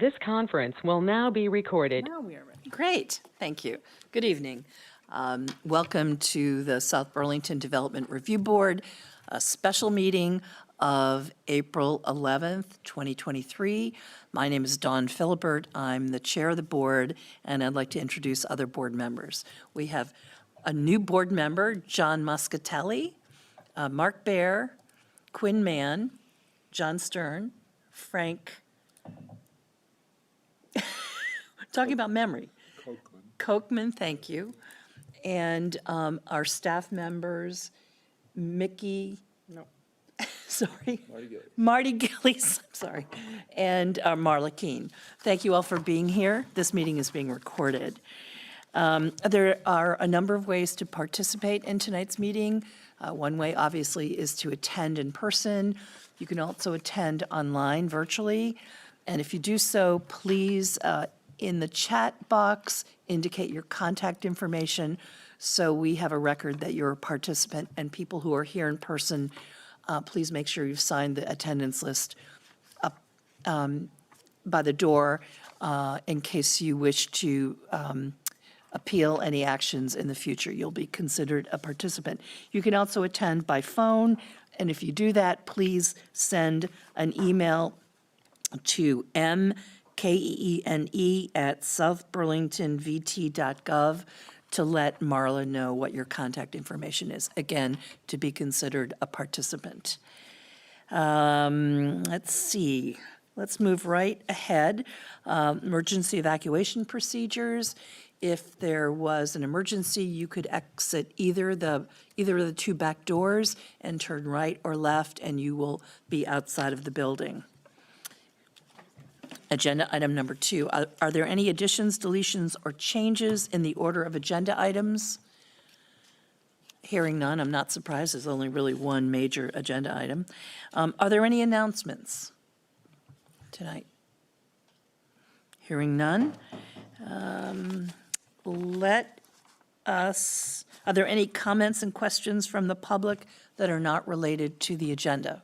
This conference will now be recorded. Now we are ready. Great, thank you. Good evening. Welcome to the South Burlington Development Review Board, a special meeting of April 11th, 2023. My name is Dawn Philibert. I'm the chair of the board, and I'd like to introduce other board members. We have a new board member, John Muscatelli, Mark Baer, Quinn Mann, John Stern, Frank, talking about memory. Kochman, thank you. And our staff members, Mickey, No. sorry, Marty Gillies, sorry, and Marla Keene. Thank you all for being here. This meeting is being recorded. There are a number of ways to participate in tonight's meeting. One way, obviously, is to attend in person. You can also attend online virtually. And if you do so, please, in the chat box, indicate your contact information so we have a record that you're a participant. And people who are here in person, please make sure you've signed the attendance list up by the door in case you wish to appeal any actions in the future. You'll be considered a participant. You can also attend by phone, and if you do that, please send an email to mkeene@southburlingtonvt.gov to let Marla know what your contact information is, again, to be considered a participant. Let's see. Let's move right ahead. Emergency evacuation procedures. If there was an emergency, you could exit either of the two back doors and turn right or left, and you will be outside of the building. Agenda item number 2. Are there any additions, deletions, or changes in the order of agenda items? Hearing none, I'm not surprised. There's only really one major agenda item. Are there any announcements tonight? Hearing none. Are there any comments and questions from the public that are not related to the agenda?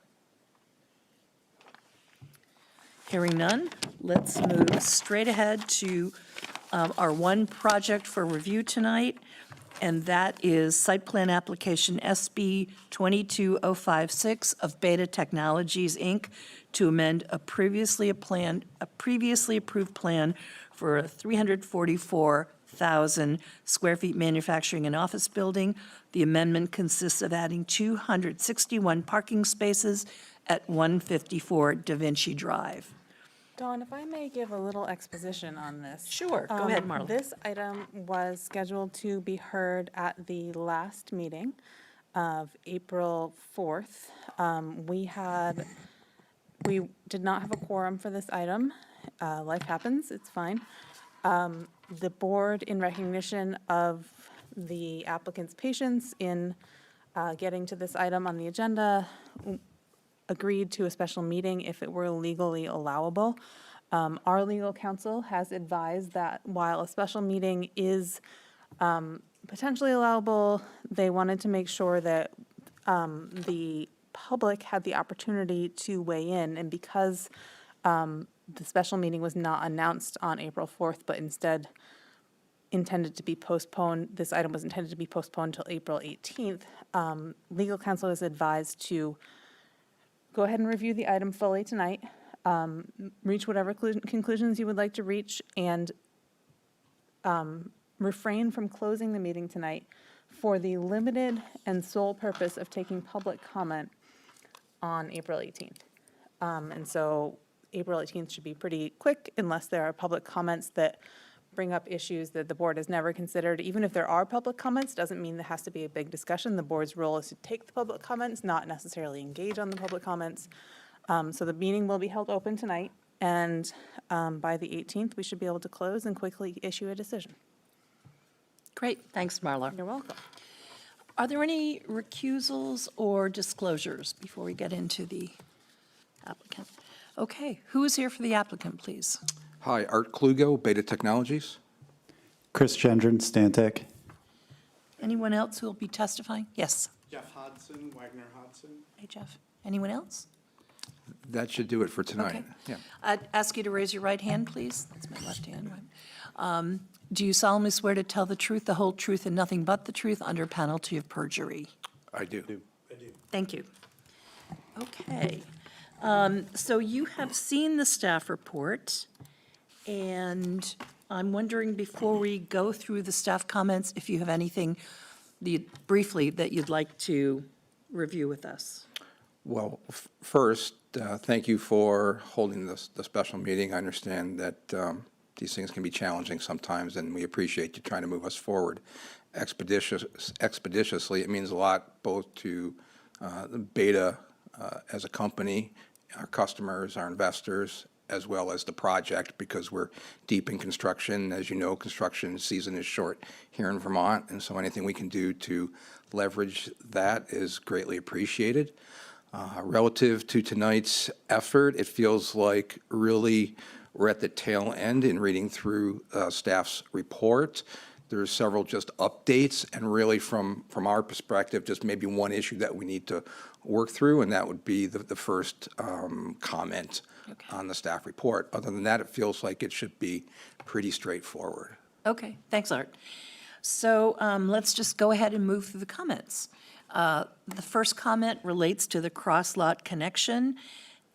Hearing none, let's move straight ahead to our one project for review tonight, and that is site plan application SB 22056 of Beta Technologies, Inc., to amend a previously approved plan for a 344,000 square feet manufacturing and office building. The amendment consists of adding 261 parking spaces at 154 DaVinci Drive. Dawn, if I may give a little exposition on this. Sure, go ahead, Marla. This item was scheduled to be heard at the last meeting of April 4th. We did not have a quorum for this item. Life happens, it's fine. The board, in recognition of the applicant's patience in getting to this item on the agenda, agreed to a special meeting if it were legally allowable. Our legal counsel has advised that while a special meeting is potentially allowable, they wanted to make sure that the public had the opportunity to weigh in, and because the special meeting was not announced on April 4th, but instead intended to be postponed, this item was intended to be postponed until April 18th, legal counsel is advised to go ahead and review the item fully tonight, reach whatever conclusions you would like to reach, and refrain from closing the meeting tonight for the limited and sole purpose of taking public comment on April 18th. And so April 18th should be pretty quick unless there are public comments that bring up issues that the board has never considered. Even if there are public comments, doesn't mean there has to be a big discussion. The board's role is to take the public comments, not necessarily engage on the public comments. So the meeting will be held open tonight, and by the 18th, we should be able to close and quickly issue a decision. Great, thanks, Marla. You're welcome. Are there any recusals or disclosures before we get into the applicant? Okay, who is here for the applicant, please? Hi, Art Klugo, Beta Technologies. Chris Gendron, Stantec. Anyone else who will be testifying? Yes. Jeff Hodson, Wagner Hodson. Hey, Jeff. Anyone else? That should do it for tonight. Okay. Yeah. I'd ask you to raise your right hand, please. That's my left hand. Do you solemnly swear to tell the truth, the whole truth, and nothing but the truth under penalty of perjury? I do. Thank you. Okay. So you have seen the staff report, and I'm wondering, before we go through the staff comments, if you have anything briefly that you'd like to review with us. Well, first, thank you for holding the special meeting. I understand that these things can be challenging sometimes, and we appreciate you trying to move us forward expeditiously. It means a lot both to the Beta as a company, our customers, our investors, as well as the project, because we're deep in construction. As you know, construction season is short here in Vermont, and so anything we can do to leverage that is greatly appreciated. Relative to tonight's effort, it feels like really we're at the tail end in reading through staff's report. There's several just updates, and really from our perspective, just maybe one issue that we need to work through, and that would be the first comment on the staff report. Other than that, it feels like it should be pretty straightforward. Okay, thanks, Art. So let's just go ahead and move through the comments. The first comment relates to the cross-lot connection,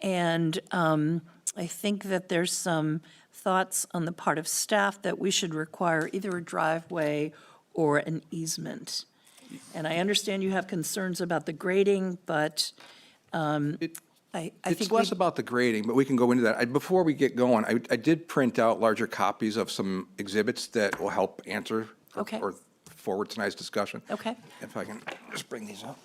and I think that there's some thoughts on the part of staff that we should require either a driveway or an easement. And I understand you have concerns about the grading, but I think It's less about the grading, but we can go into that. Before we get going, I did print out larger copies of some exhibits that will help answer Okay. or forward tonight's discussion. Okay. If I can just bring these up.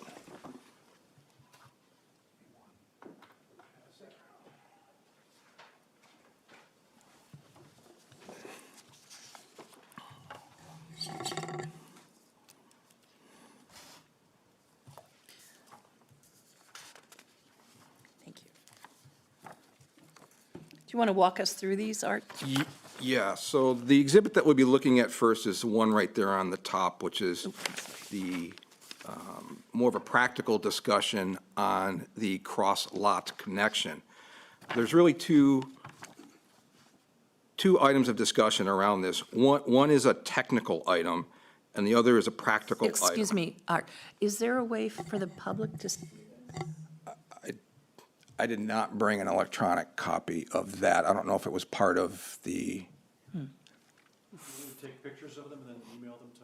Thank you. Do you want to walk us through these, Art? Yeah, so the exhibit that we'll be looking at first is the one right there on the top, which is the more of a practical discussion on the cross-lot connection. There's really two items of discussion around this. One is a technical item, and the other is a practical item. Excuse me, Art, is there a way for the public to, I did not bring an electronic copy of that. I don't know if it was part of the, Take pictures of them and then email them to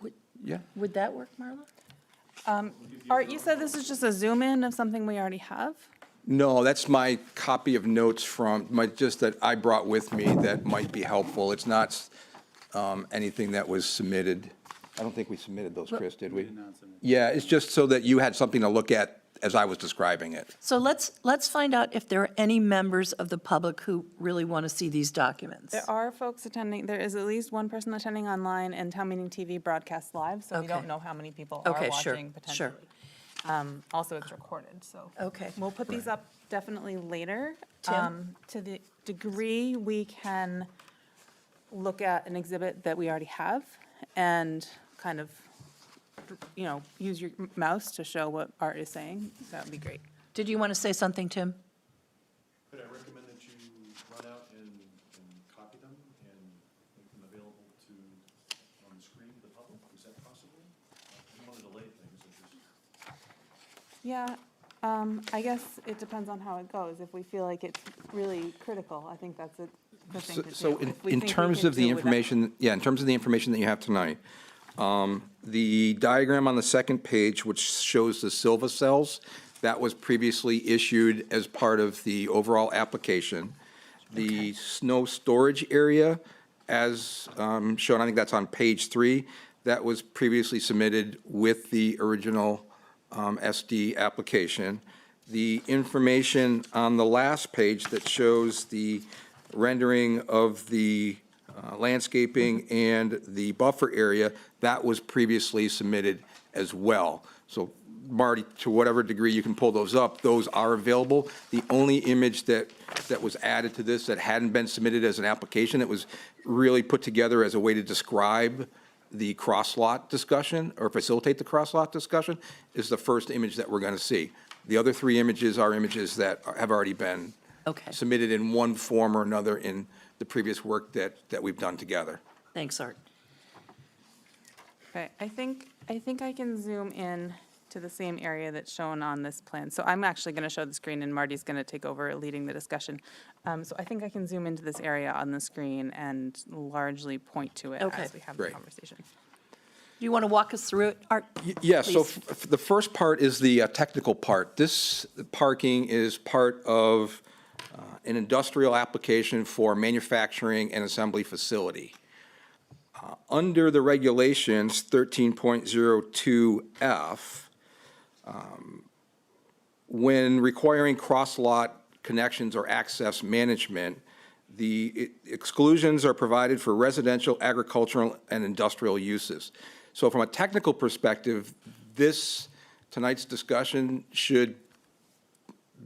Marla? yeah. would that work, Marla? Art, you said this is just a zoom in of something we already have? No, that's my copy of notes just that I brought with me that might be helpful. It's not anything that was submitted. I don't think we submitted those, Chris, did we? Yeah, it's just so that you had something to look at as I was describing it. So let's find out if there are any members of the public who really want to see these documents. There are folks attending, there is at least one person attending online, and Town Meeting TV broadcasts live, so we Okay. don't know how many people are Okay, sure, watching potentially. sure. Also, it's recorded, so. Okay. We'll put these up definitely later. Tim? To the degree we can look at an exhibit that we already have and kind of, use your mouse to show what Art is saying, that would be great. Did you want to say something, Tim? Could I recommend that you run out and copy them and make them available on the screen to the public? Is that possible? I don't want to delay things, it's just. Yeah, I guess it depends on how it goes. If we feel like it's really critical, I think that's a good thing to do. So If we in think we terms can of the do without- information, in terms of the information that you have tonight, the diagram on the second page, which shows the Silva cells, that was previously issued as part of the overall application. The snow storage area, as shown, I think that's on page 3, that was previously submitted with the original SD application. The information on the last page that shows the rendering of the landscaping and the buffer area, that was previously submitted as well. So Marty, to whatever degree you can pull those up, those are available. The only image that was added to this that hadn't been submitted as an application, that was really put together as a way to describe the cross-lot discussion or facilitate the cross-lot discussion, is the first image that we're going to see. The other 3 images are images that have already been Okay. submitted in one form or another in the previous work that we've done together. Thanks, Art. Okay, I think I can zoom in to the same area that's shown on this plan. So I'm actually going to show the screen, and Marty's going to take over leading the discussion. So I think I can zoom into this area on the screen and largely point to it Okay. as we have the Great. conversation. Do you want to walk us through it, Art? Yes, so Please. the first part is the technical part. This parking is part of an industrial application for manufacturing and assembly facility. Under the regulations 13.02F, when requiring cross-lot connections or access management, the exclusions are provided for residential, agricultural, and industrial uses. So from a technical perspective, tonight's discussion should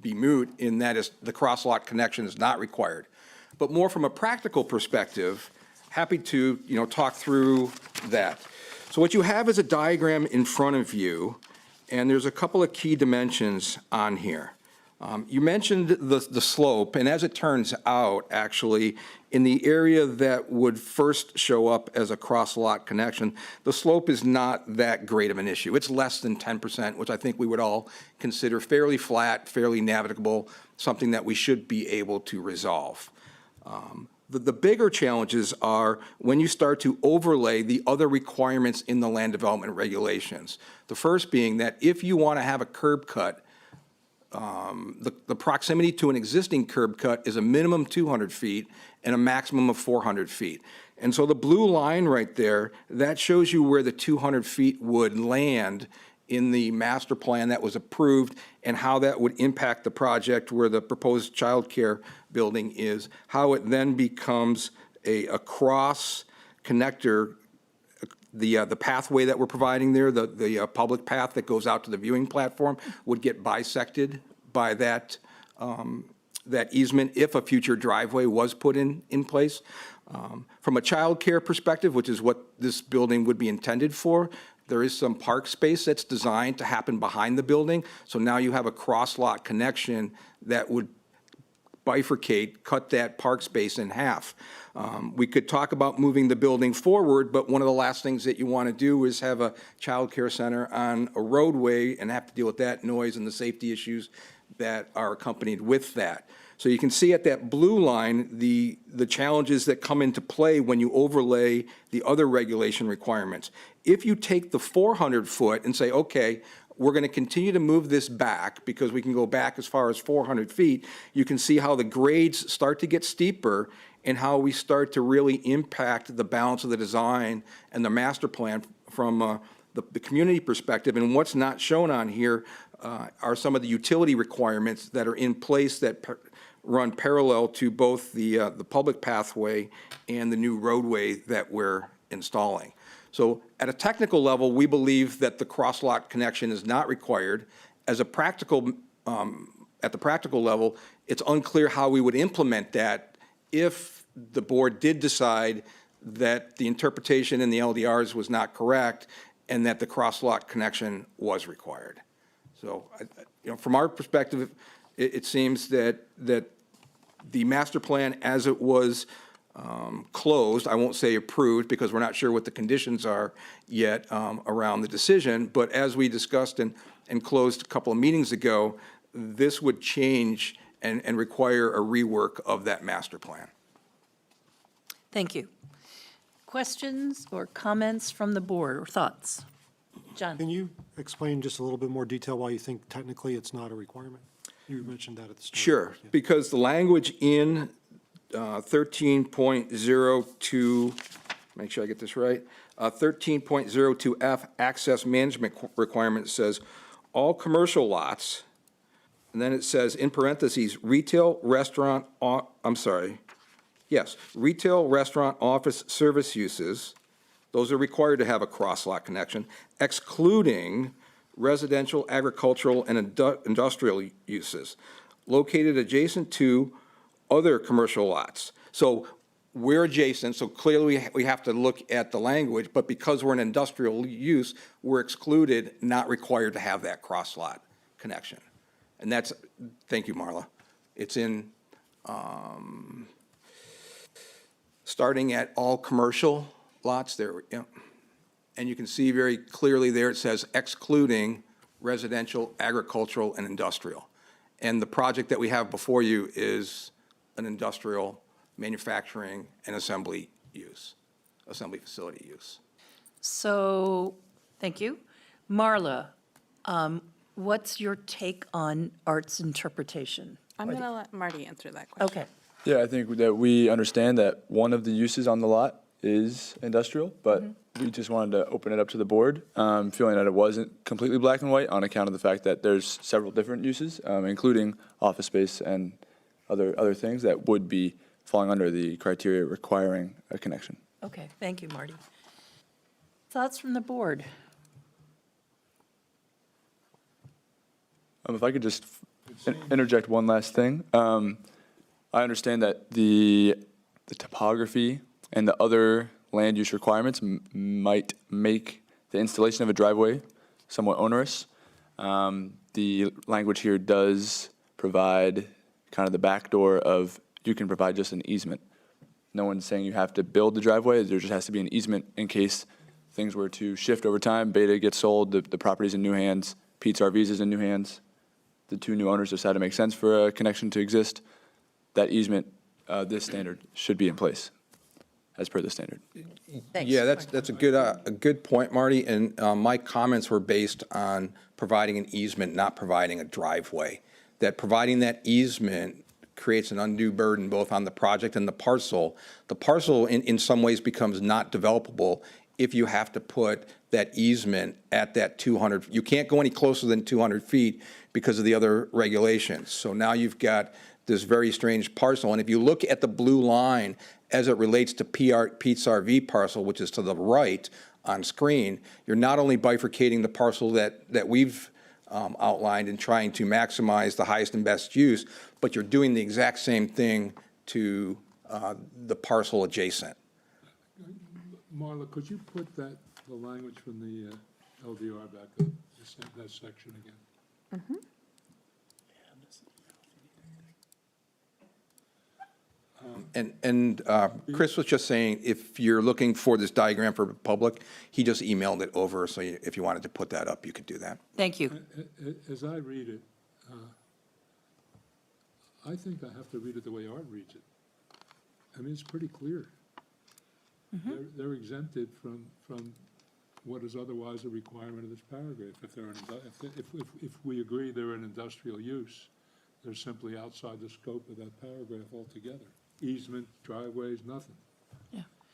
be moot in that the cross-lot connection is not required. But more from a practical perspective, happy to, talk through that. So what you have is a diagram in front of you, and there's a couple of key dimensions on here. You mentioned the slope, and as it turns out, actually, in the area that would first show up as a cross-lot connection, the slope is not that great of an issue. It's less than 10%, which I think we would all consider fairly flat, fairly navigable, something that we should be able to resolve. The bigger challenges are when you start to overlay the other requirements in the land development regulations. The first being that if you want to have a curb cut, the proximity to an existing curb cut is a minimum 200 feet and a maximum of 400 feet. And so the blue line right there, that shows you where the 200 feet would land in the master plan that was approved and how that would impact the project where the proposed childcare building is, how it then becomes a cross connector. The pathway that we're providing there, the public path that goes out to the viewing platform would get bisected by that easement if a future driveway was put in place. From a child care perspective, which is what this building would be intended for, there is some park space that's designed to happen behind the building. So now you have a cross-lot connection that would bifurcate, cut that park space in half. We could talk about moving the building forward, but one of the last things that you want to do is have a child care center on a roadway and have to deal with that noise and the safety issues that are accompanied with that. So you can see at that blue line, the challenges that come into play when you overlay the other regulation requirements. If you take the 400-foot and say, okay, we're going to continue to move this back because we can go back as far as 400 feet, you can see how the grades start to get steeper and how we start to really impact the balance of the design and the master plan from the community perspective. And what's not shown on here are some of the utility requirements that are in place that run parallel to both the public pathway and the new roadway that we're installing. So at a technical level, we believe that the cross-lot connection is not required. As a practical, at the practical level, it's unclear how we would implement that if the board did decide that the interpretation in the LDRs was not correct and that the cross-lot connection was required. So, from our perspective, it seems that the master plan as it was closed, I won't say approved because we're not sure what the conditions are yet around the decision, but as we discussed and closed a couple of meetings ago, this would change and require a rework of that master plan. Thank you. Questions or comments from the board or thoughts? John? Can you explain just a little bit more detail why you think technically it's not a requirement? You mentioned that at the start. Sure, Yeah. because the language in 13.02, make sure I get this right, 13.02F access management requirement says, all commercial lots, and then it says in parentheses, retail, restaurant, retail, restaurant, office, service uses, those are required to have a cross-lot connection, excluding residential, agricultural, and industrial uses located adjacent to other commercial lots. So we're adjacent, so clearly we have to look at the language, but because we're an industrial use, we're excluded, not required to have that cross-lot connection. And that's, thank you, Marla. It's in, starting at all commercial lots there, yeah. And you can see very clearly there, it says excluding residential, agricultural, and industrial. And the project that we have before you is an industrial, manufacturing, and assembly use, assembly facility use. So, thank you. Marla, what's your take on art's interpretation? I'm going to let Marty answer that question. Okay, Yeah, I think that we understand that one of the uses on the lot is industrial, but we just wanted to open it up to the board, feeling that it wasn't completely black and white on account of the fact that there's several different uses, including office space and other things that would be falling under the criteria requiring a connection. okay, thank you, Marty. Thoughts from the board? If I could just interject one last thing. I understand that the topography and the other land use requirements might make the installation of a driveway somewhat onerous. The language here does provide kind of the backdoor of you can provide just an easement. No one's saying you have to build the driveway, there just has to be an easement in case things were to shift over time, Beta gets sold, the property's in new hands, Pete's RVs is in new hands. The two new owners decide to make sense for a connection to exist. That easement, this standard should be in place as per the standard. Thanks. Yeah, that's a good point, Marty, and my comments were based on providing an easement, not providing a driveway. That providing that easement creates an undue burden both on the project and the parcel. The parcel in some ways becomes not developable if you have to put that easement at that 200, you can't go any closer than 200 feet because of the other regulations. So now you've got this very strange parcel, and if you look at the blue line as it relates to Pete's RV parcel, which is to the right on screen, you're not only bifurcating the parcel that we've outlined and trying to maximize the highest and best use, but you're doing the exact same thing to the parcel adjacent. Marla, could you put the language from the LDR back up, that section again? And Chris was just saying, if you're looking for this diagram for public, he just emailed it over, so if you wanted to put that up, you could do that. Thank you. As I read it, I think I have to read it the way Art reads it. I mean, it's pretty clear. They're exempted from what is otherwise a requirement of this paragraph. If we agree they're an industrial use, they're simply outside the scope of that paragraph altogether. Easement, driveways, nothing.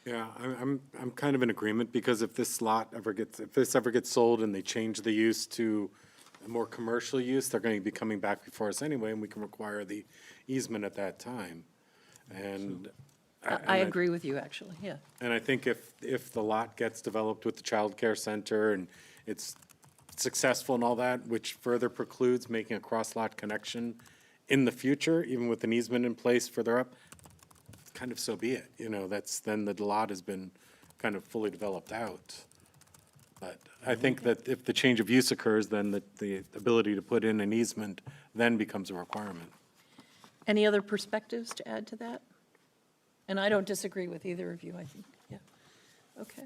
Yeah, I'm kind of in agreement, because if this ever gets sold and they change the use to a more commercial use, they're going to be coming back before us anyway, and we can require the easement at that time. And I agree with you, actually, yeah. And I think if the lot gets developed with the child care center and it's successful and all that, which further precludes making a cross-lot connection in the future, even with an easement in place further up, kind of so be it. You know, then the lot has been kind of fully developed out. But I think that if the change of use occurs, then the ability to put in an easement then becomes a requirement. Any other perspectives to add to that? And I don't disagree with either of you, I think, yeah. Okay.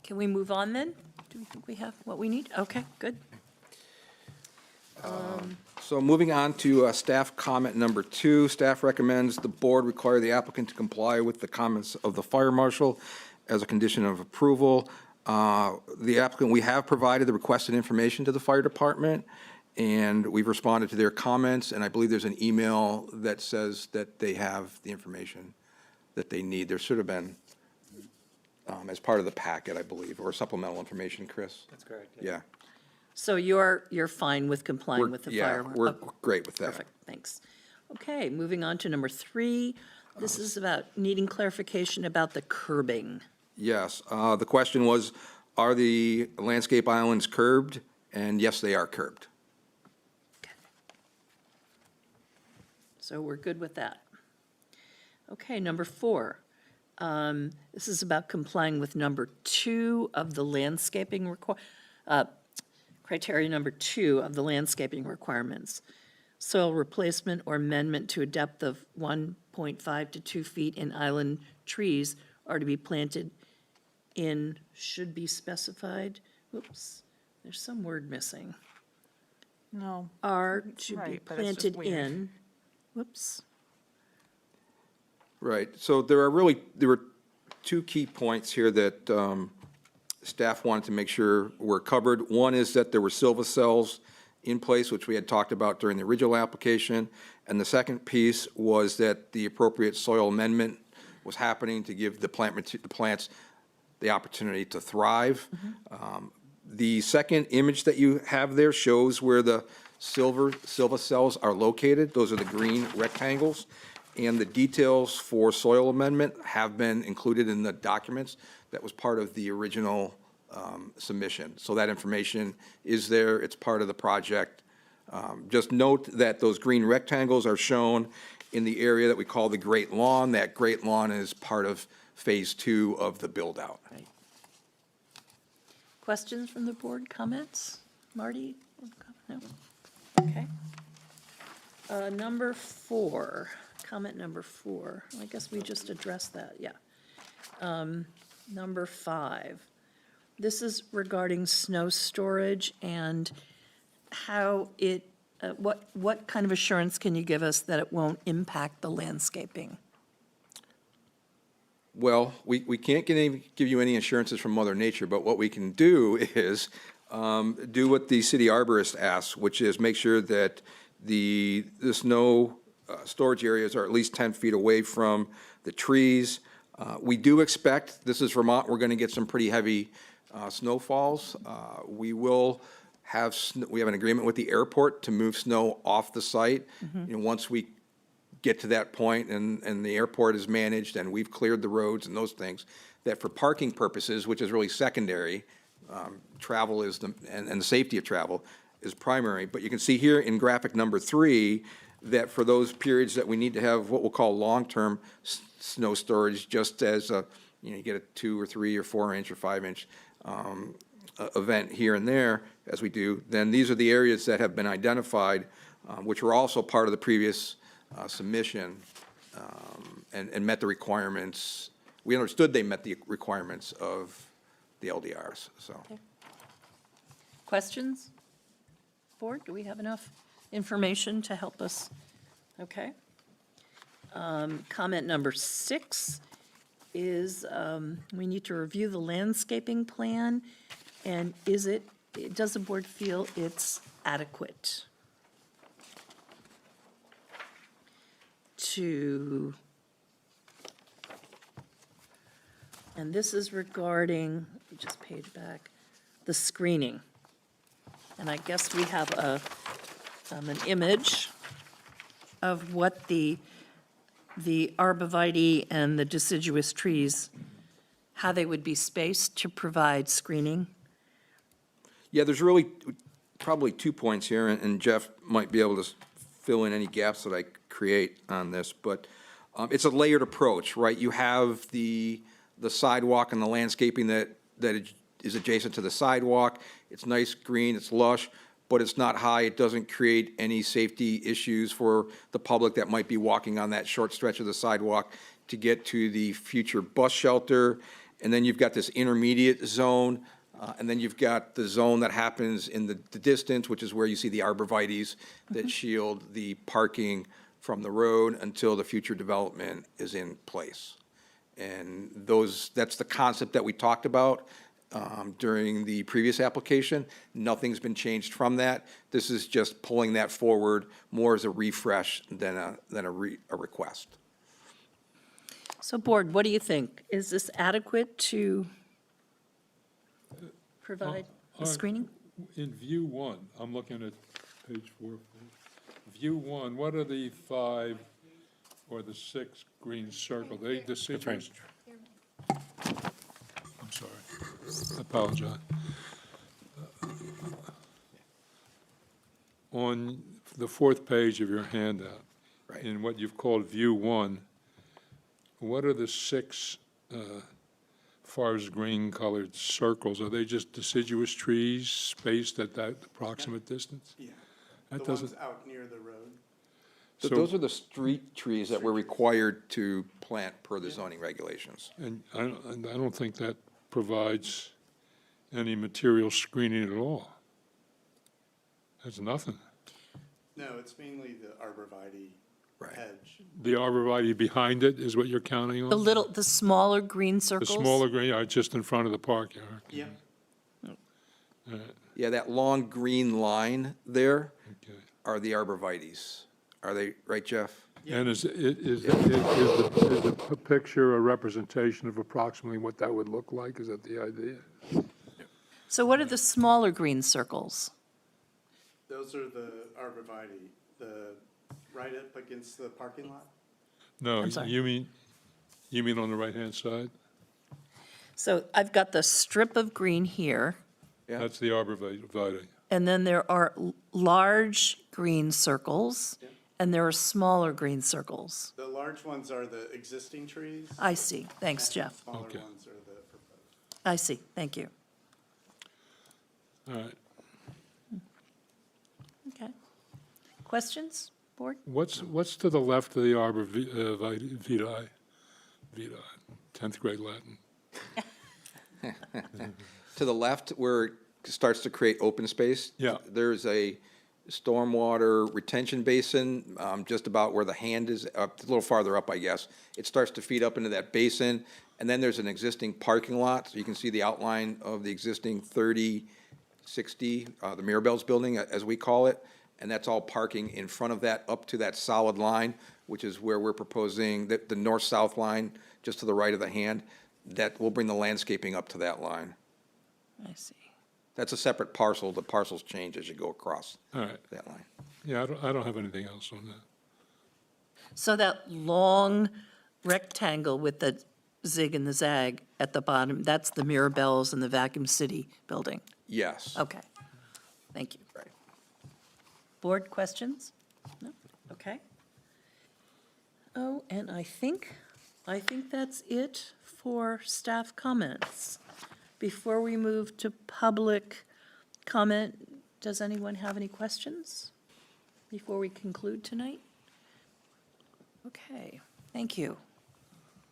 Can we move on then? Do we think we have what we need? Okay, good. So moving on to staff comment number 2, staff recommends the board require the applicant to comply with the comments of the fire marshal as a condition of approval. The applicant, we have provided the requested information to the fire department, and we've responded to their comments, and I believe there's an email that says that they have the information that they need. There should have been, as part of the packet, I believe, or supplemental information, Chris? That's correct. Yeah. So you're fine with complying with the fire? We're Okay, great with that. perfect, thanks. Okay, moving on to number 3. This is about needing clarification about the curbing. Yes, the question was, are the landscape islands curbed? And yes, they are curbed. So we're good with that. Okay, number 4. This is about complying with number 2 of the landscaping criteria number 2 of the landscaping requirements. Soil replacement or amendment to a depth of 1.5 to 2 feet in island trees are to be planted in, should be specified, whoops, there's some word missing. No. Are to be Right, but it's just planted weird. in, whoops, Right, so there were two key points here that staff wanted to make sure were covered. One is that there were silva cells in place, which we had talked about during the original application. And the second piece was that the appropriate soil amendment was happening to give the plants the opportunity to thrive. The second image that you have there shows where the silva cells are located. Those are the green rectangles. And the details for soil amendment have been included in the documents that was part of the original submission. So that information is there, it's part of the project. Just note that those green rectangles are shown in the area that we call the Great Lawn. That Great Lawn is part of Phase 2 of the build-out. right. Questions from the board, comments? Marty? No? Okay. Number 4, comment number 4, I guess we just addressed that, yeah. Number 5, this is regarding snow storage and how it, what kind of assurance can you give us that it won't impact the landscaping? Well, we can't give you any assurances from Mother Nature, but what we can do is do what the city arborist asks, which is make sure that the snow storage areas are at least 10 feet away from the trees. We do expect, this is Vermont, we're going to get some pretty heavy snowfalls. We will have, we have an agreement with the airport to move snow off the site. You know, once we get to that point and the airport is managed and we've cleared the roads and those things, that for parking purposes, which is really secondary, travel is and the safety of travel is primary. But you can see here in graphic number 3 that for those periods that we need to have what we'll call long-term snow storage, just as you get a 2 or 3 or 4 inch or 5 inch event here and there, as we do, then these are the areas that have been identified, which were also part of the previous submission, and met the requirements. We understood they met the requirements of the LDRs, so. Questions? Board, do we have enough information to help us? Okay. Comment number 6 is, we need to review the landscaping plan, and does the board feel it's adequate to, and this is regarding, let me just page back, the screening. And I guess we have an image of what the arborvitae and the deciduous trees, how they would be spaced to provide screening. Yeah, there's really probably 2 points here, and Jeff might be able to fill in any gaps that I create on this, but it's a layered approach, right? You have the sidewalk and the landscaping that is adjacent to the sidewalk. It's nice, green, it's lush, but it's not high. It doesn't create any safety issues for the public that might be walking on that short stretch of the sidewalk to get to the future bus shelter. And then you've got this intermediate zone, and then you've got the zone that happens in the distance, which is where you see the arborvitaes that shield the parking from the road until the future development is in place. And that's the concept that we talked about during the previous application. Nothing's been changed from that. This is just pulling that forward more as a refresh than a request. So board, what do you think? Is this adequate to provide the screening? In view 1, I'm looking at page 4. View 1, what are the 5 or the 6 green circles? They deciduous. I'm sorry, I apologize. On the 4th page of your handout, Right. in what you've called view 1, what are the 6 far as green-colored circles, are they just deciduous trees spaced at that approximate distance? Yeah. That The ones doesn't, out near the road. So So- those are the street trees that we're required to plant per the zoning regulations. and I don't think that provides any material screening at all. That's nothing. No, it's mainly the arborvitae Right. hedge. The arborvitae behind it is what you're counting on? The smaller green The circles? smaller green, just in front of the park, yeah. Yeah. Yeah, that long green line there Okay. are the arborvitaes. Are they, right, Jeff? And is the picture a representation of approximately what that would look like? Is that the idea? So what are the smaller green circles? Those are the arborvitae, right up against the parking lot. No, I'm sorry. you mean on the right-hand side? So I've got the strip of green here, Yeah. That's the arborvitae. and then there are large green circles, Yeah. and there are smaller green circles. The large ones are the existing trees. I see. Thanks, and the Jeff. Smaller Okay. ones are the proposed. I see. Thank you. All right. Okay. Questions, board? What's to the left of the arborvitae? Vitae, 10th grade Latin. To the left, where it starts to create open space. Yeah. There's a stormwater retention basin, just about where the hand is, up, a little farther up, I guess. It starts to feed up into that basin, and then there's an existing parking lot. So you can see the outline of the existing 3060, the Mirabelle's building, as we call it. And that's all parking in front of that, up to that solid line, which is where we're proposing the north-south line, just to the right of the hand. That will bring the landscaping up to that line. I see. That's a separate parcel. The parcels change as you go across All right. that line. Yeah, I don't have anything else on that. So that long rectangle with the zig and the zag at the bottom, that's the Mirabelle's and the Vacuum City building? Yes. Okay. Thank you. Right. Board questions? No? Okay. Oh, and I think that's it for staff comments. Before we move to public comment, does anyone have any questions before we conclude tonight? Okay, thank you.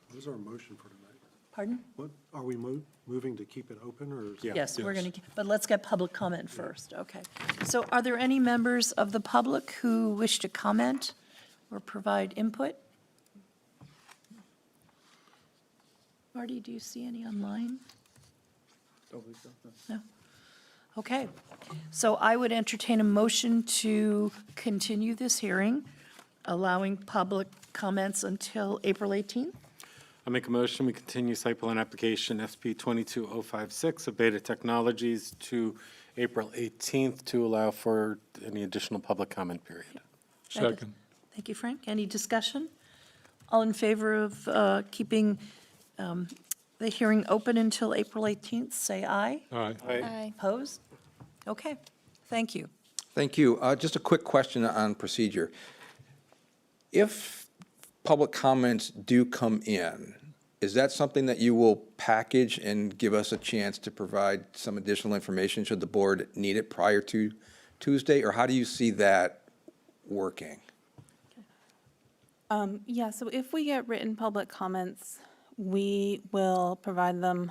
What is our motion for tonight? Pardon? What, are we moving to keep it open, or? is- Yeah. Yes, we're Yes. going to, but let's get public comment first, okay. So are there any members of the public who wish to comment or provide input? Marty, do you see any online? No? Okay, so I would entertain a motion to continue this hearing, allowing public comments until April 18th. I make a motion, we continue site plan application SP 22056 of Beta Technologies to April 18th to allow for any additional public comment period. Second. Thank you, Frank. Any discussion? All in favor of keeping the hearing open until April 18th, say aye. All right. Opposed? Okay, thank you. Thank you. Just a quick question on procedure. If public comments do come in, is that something that you will package and give us a chance to provide some additional information should the board need it prior to Tuesday? Or how do you see that working? Yeah, so if we get written public comments, we will provide them,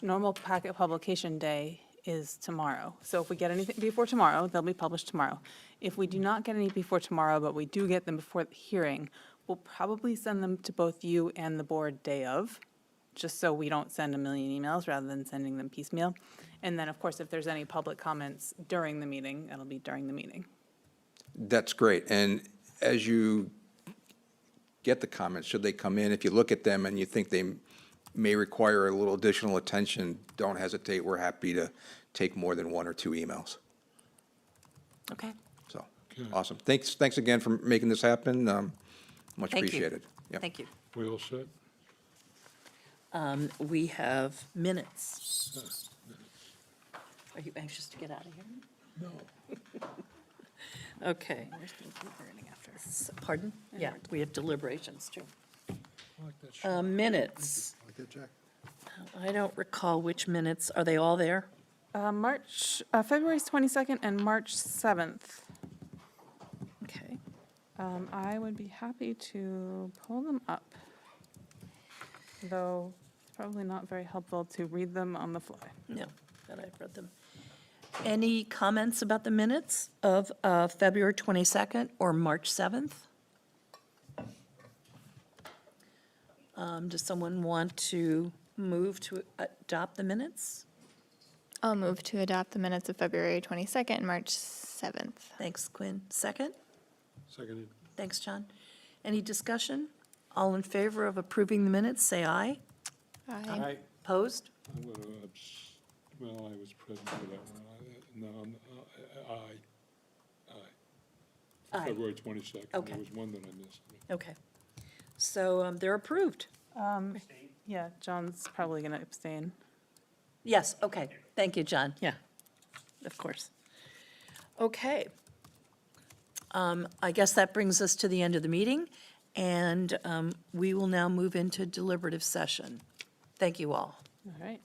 normal packet publication day is tomorrow. So if we get anything before tomorrow, they'll be published tomorrow. If we do not get any before tomorrow, but we do get them before the hearing, we'll probably send them to both you and the board day of, just so we don't send a million emails rather than sending them piecemeal. And then, of course, if there's any public comments during the meeting, it'll be during the meeting. That's great. And as you get the comments, should they come in, if you look at them and you think they may require a little additional attention, don't hesitate. We're happy to take more than one or two emails. Okay, So, Okay. awesome. Thanks again for making this happen. Much Thank you. appreciated. Yep. thank you. We all set? We have minutes. Are you anxious to get out of here? No. Okay. Pardon? Yeah, we have deliberations too. Minutes. Get Jack. I don't recall which minutes. Are they all there? February 22nd and March 7th. Okay. I would be happy to pull them up, though it's probably not very helpful to read them on the fly. No, but I've read them. Any comments about the minutes of February 22nd or March 7th? Does someone want to move to adopt the minutes? I'll move to adopt the minutes of February 22nd and March 7th. Thanks, Quinn. Second? Seconded. Thanks, John. Any discussion? All in favor of approving the minutes, say aye. Aye. Opposed? I'm going to, well, I was present for that one. No, aye. Aye. February 22nd. Okay. There was one that I missed. Okay. So they're approved. Yeah, John's probably going to abstain. Yes, okay. Thank you, John. Yeah, of course. Okay. I guess that brings us to the end of the meeting, and we will now move into deliberative session. Thank you all. All right.